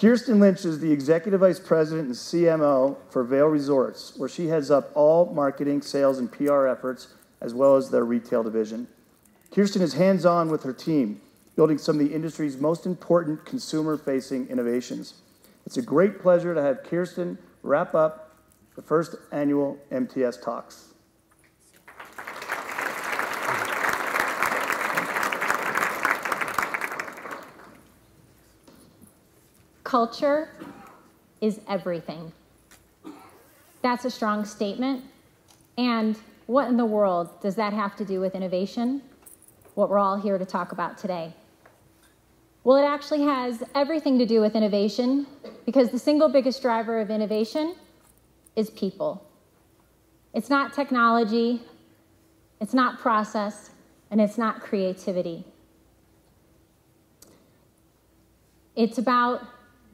Kirsten Lynch is the Executive Vice President and CMO for Vail Resorts, where she heads up all marketing, sales, and PR efforts, as well as their retail division. Kirsten is hands-on with her team, building some of the industry's most important consumer-facing innovations. It's a great pleasure to have Kirsten wrap up the first annual MTS Talks. Culture is everything. That's a strong statement. And what in the world does that have to do with innovation? What we're all here to talk about today. Well, it actually has everything to do with innovation because the single biggest driver of innovation is people. It's not technology, it's not process, and it's not creativity. It's about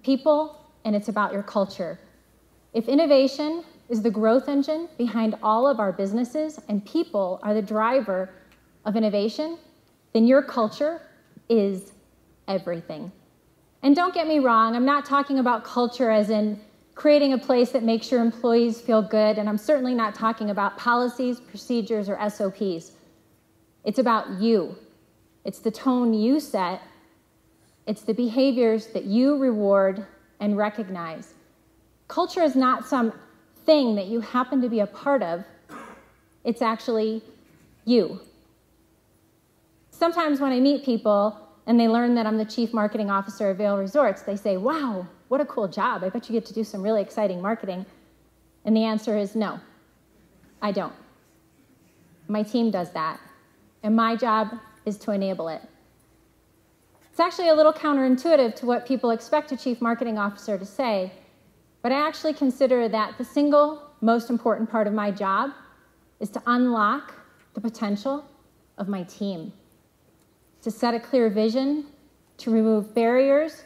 people, and it's about your culture. If innovation is the growth engine behind all of our businesses and people are the driver of innovation, then your culture is everything. And don't get me wrong, I'm not talking about culture as in creating a place that makes your employees feel good, and I'm certainly not talking about policies, procedures, or SOPs. It's about you. It's the tone you set. It's the behaviors that you reward and recognize. Culture is not some thing that you happen to be a part of. It's actually you. Sometimes when I meet people and they learn that I'm the Chief Marketing Officer of Vail Resorts, they say, wow, what a cool job. I bet you get to do some really exciting marketing. And the answer is no, I don't. My team does that. And my job is to enable it. It's actually a little counterintuitive to what people expect a chief marketing officer to say, but I actually consider that the single most important part of my job is to unlock the potential of my team, to set a clear vision, to remove barriers,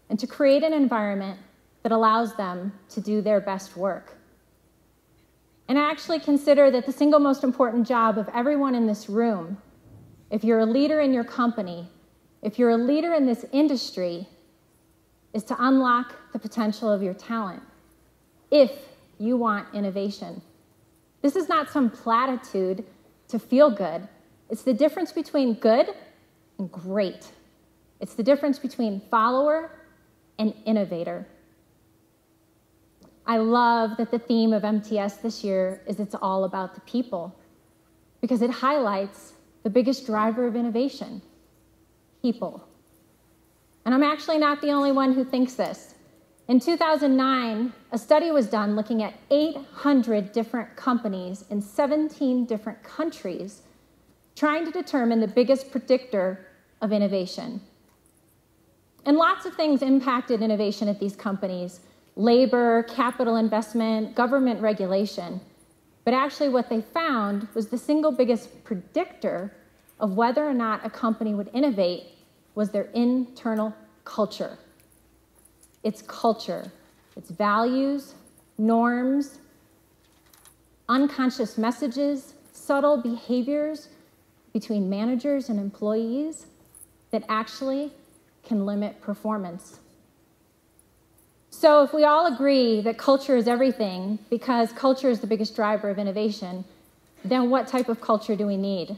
and to create an environment that allows them to do their best work. And I actually consider that the single most important job of everyone in this room, if you're a leader in your company, if you're a leader in this industry, is to unlock the potential of your talent if you want innovation. This is not some platitude to feel good. It's the difference between good and great. It's the difference between follower and innovator. I love that the theme of MTS this year is it's all about the people because it highlights the biggest driver of innovation. People. And I'm actually not the only one who thinks this. In 2009, a study was done looking at 800 different companies in 17 different countries, trying to determine the biggest predictor of innovation. And lots of things impacted innovation at these companies: labor, capital investment, government regulation. But actually what they found was the single biggest predictor of whether or not a company would innovate was their internal culture. It's culture, it's values, norms, unconscious messages, subtle behaviors between managers and employees that actually can limit performance. So if we all agree that culture is everything because culture is the biggest driver of innovation, then what type of culture do we need?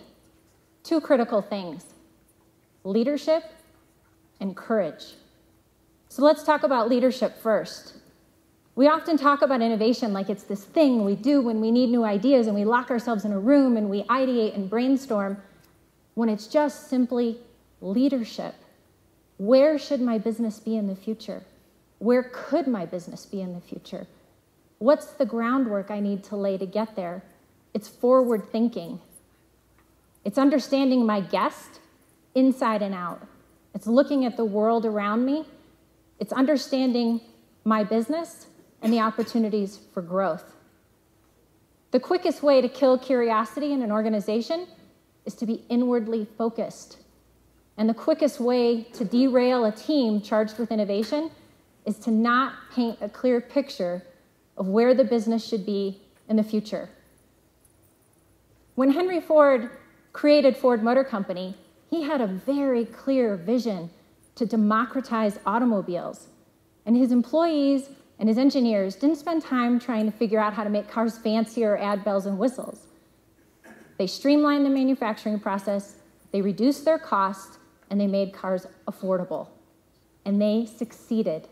Two critical things: leadership and courage. So let's talk about leadership first. We often talk about innovation like it's this thing we do when we need new ideas and we lock ourselves in a room and we ideate and brainstorm, when it's just simply leadership. Where should my business be in the future? Where could my business be in the future? What's the groundwork I need to lay to get there? It's forward thinking. It's understanding my guest inside and out. It's looking at the world around me. It's understanding my business and the opportunities for growth. The quickest way to kill curiosity in an organization is to be inwardly focused. And the quickest way to derail a team charged with innovation is to not paint a clear picture of where the business should be in the future. When Henry Ford created Ford Motor Company, he had a very clear vision to democratize automobiles. And his employees and his engineers didn't spend time trying to figure out how to make cars fancier or add bells and whistles. They streamlined the manufacturing process, they reduced their costs, and they made cars affordable. And they succeeded.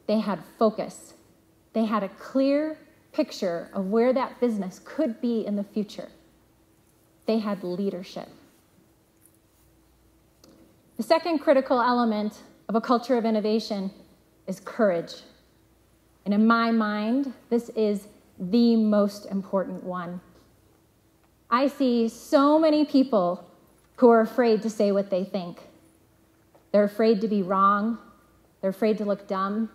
They had focus. They had a clear picture of where that business could be in the future. They had leadership. The second critical element of a culture of innovation is courage. And in my mind, this is the most important one. I see so many people who are afraid to say what they think. They're afraid to be wrong. They're afraid to look dumb.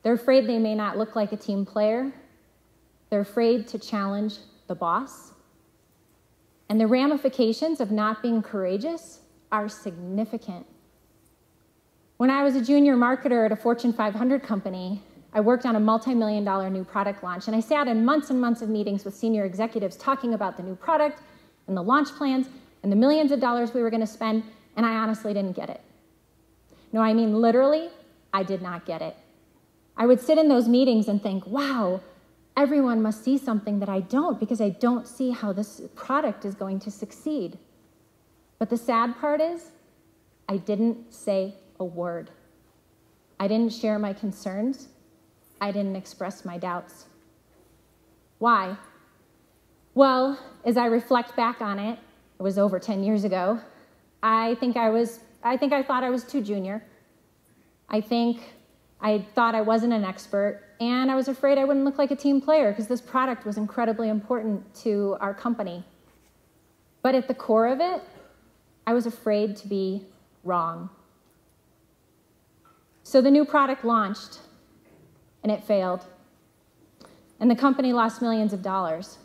They're afraid they may not look like a team player. They're afraid to challenge the boss. And the ramifications of not being courageous are significant. When I was a junior marketer at a Fortune 500 company, I worked on a multi-million-dollar new product launch, and I sat in months and months of meetings with senior executives talking about the new product and the launch plans and the millions of dollars we were going to spend, and I honestly didn't get it. No, I mean literally, I did not get it. I would sit in those meetings and think, wow, everyone must see something that I don't, because I don't see how this product is going to succeed. But the sad part is, I didn't say a word. I didn't share my concerns. I didn't express my doubts. Why? Well, as I reflect back on it, it was over 10 years ago, I think I thought I was too junior. I think I thought I wasn't an expert, and I was afraid I wouldn't look like a team player because this product was incredibly important to our company. But at the core of it, I was afraid to be wrong. So the new product launched, and it failed. And the company lost millions of dollars.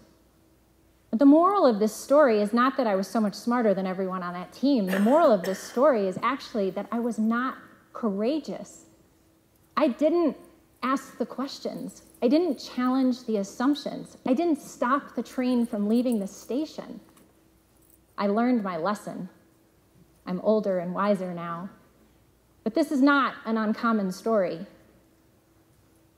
But the moral of this story is not that I was so much smarter than everyone on that team. The moral of this story is actually that I was not courageous. I didn't ask the questions. I didn't challenge the assumptions. I didn't stop the train from leaving the station. I learned my lesson. I'm older and wiser now. But this is not an uncommon story.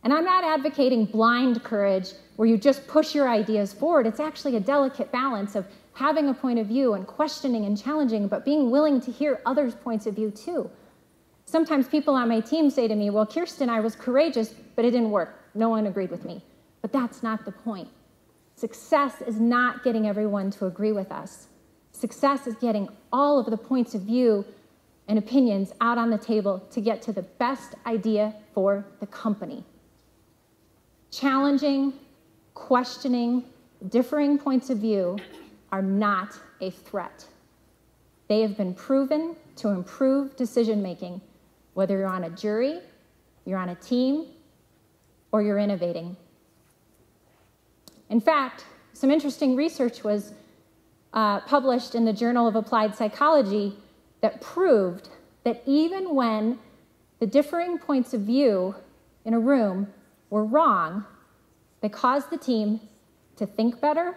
And I'm not advocating blind courage where you just push your ideas forward. It's actually a delicate balance of having a point of view and questioning and challenging, but being willing to hear others' points of view too. Sometimes people on my team say to me, well, Kirsten, I was courageous, but it didn't work. No one agreed with me. But that's not the point. Success is not getting everyone to agree with us. Success is getting all of the points of view and opinions out on the table to get to the best idea for the company. Challenging, questioning, differing points of view are not a threat. They have been proven to improve decision-making, whether you're on a jury, you're on a team, or you're innovating. In fact, some interesting research was published in the Journal of Applied Psychology that proved that even when the differing points of view in a room were wrong, they caused the team to think better,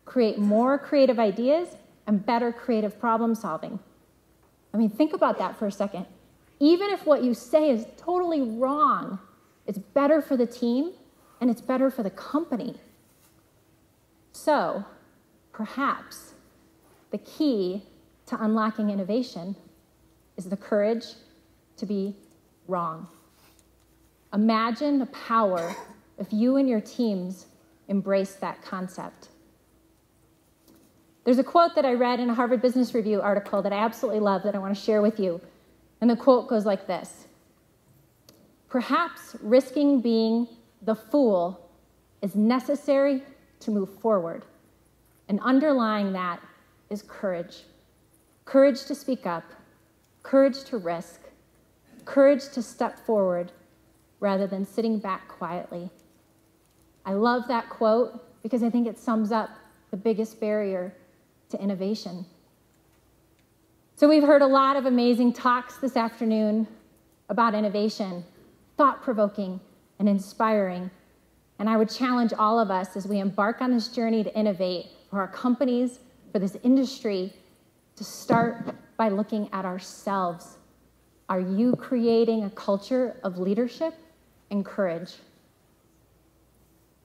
create more creative ideas, and better creative problem solving. I mean, think about that for a second. Even if what you say is totally wrong, it's better for the team and it's better for the company. So, perhaps the key to unlocking innovation is the courage to be wrong. Imagine the power if you and your teams embrace that concept. There's a quote that I read in a Harvard Business Review article that I absolutely love that I want to share with you. And the quote goes like this: "Perhaps risking being the fool is necessary to move forward. And underlying that is courage. Courage to speak up, courage to risk, courage to step forward rather than sitting back quietly." I love that quote because I think it sums up the biggest barrier to innovation. So we've heard a lot of amazing talks this afternoon about innovation, thought-provoking and inspiring. And I would challenge all of us as we embark on this journey to innovate for our companies, for this industry, to start by looking at ourselves. Are you creating a culture of leadership and courage?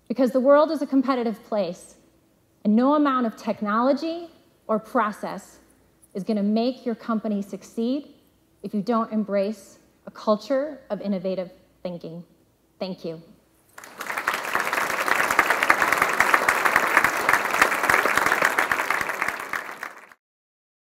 Because the world is a competitive place, and no amount of technology or process is going to make your company succeed if you don't embrace a culture of innovative thinking. Thank you.